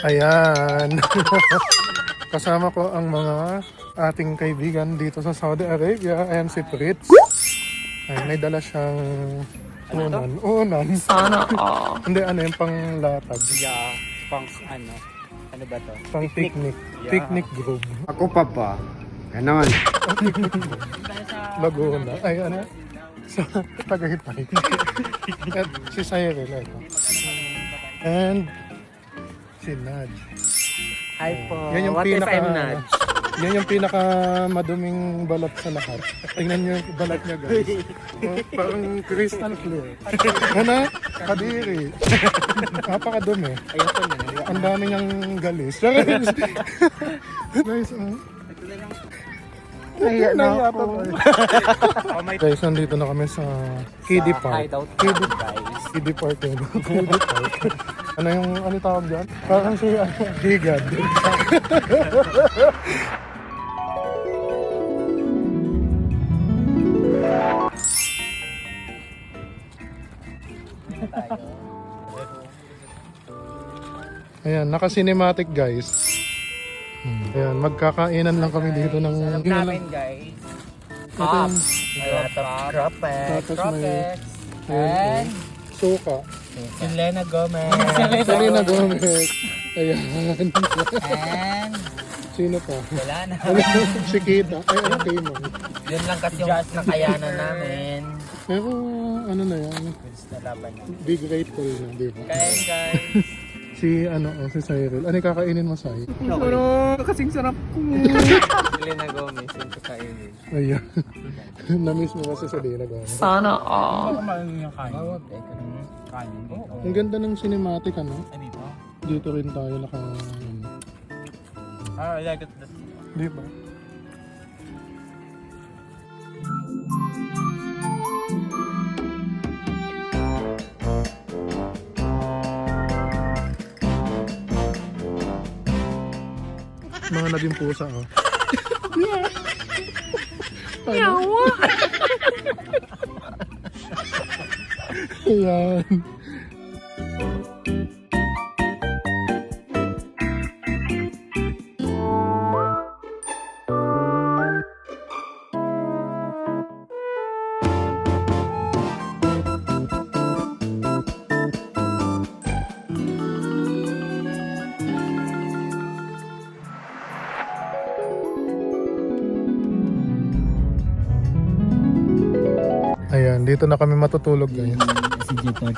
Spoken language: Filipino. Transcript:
Ayan. Kasama ko ang mga ating kaibigan dito sa Saudi Arabia. Ayan si Fritz. Ay, may dala siyang unan. Unan. Sana all. Hindi, ano yung panglatag. Yeah, pang ano. Ano ba to? Pang picnic. Yeah. Picnic group. Ako pa ba? Ganon. Laguna. Ay, ano? Sa Tagaytay. At si Cyril. Ito. And si Naj. Hi po. Yan yung What pinaka, if I'm not? yan yung pinaka maduming balat sa lahat. Tingnan niyo yung balat niya, guys. Oh, parang crystal clear. Ano? Kadiri. Napakadumi. Ayoko na. Ang dami niyang galis. Guys, Nahiya na ako. Oh, guys, nandito na kami sa Kiddie Park. Hideout Kiddie guys. Kiddie Park yun. Kiddie Park. Ano yung, ano tawag dyan? Parang si Higad. Ayan, naka-cinematic guys. Ayan, magkakainan lang kami dito ng... Sarap namin guys. Ito A lot of tropex. Tapos may- And suka. Selena Gomez. Selena Gomez. Ayan. And Sino pa? wala na. Si Kita. Ay, ano Timon? Yun lang kasi yung nakayanan namin. Pero ano na yan? Nalaban na. Big grateful na, di ba? Kain guys. Si ano, oh, si Cyril. Ano yung kakainin mo, Sai? Pero kasing sarap ko. Selena Gomez yung kakainin. Ayan. Na-miss mo kasi sa Selena Gomez. Sana all. Bawat kanin dito. Ang ganda ng cinematic, ano? Ay, dito? Dito rin tayo naka... I like it. Di ba? Mga naging pusa, oh. Yawa. Ayan. Ayan, dito na kami matutulog guys. Si Jetot.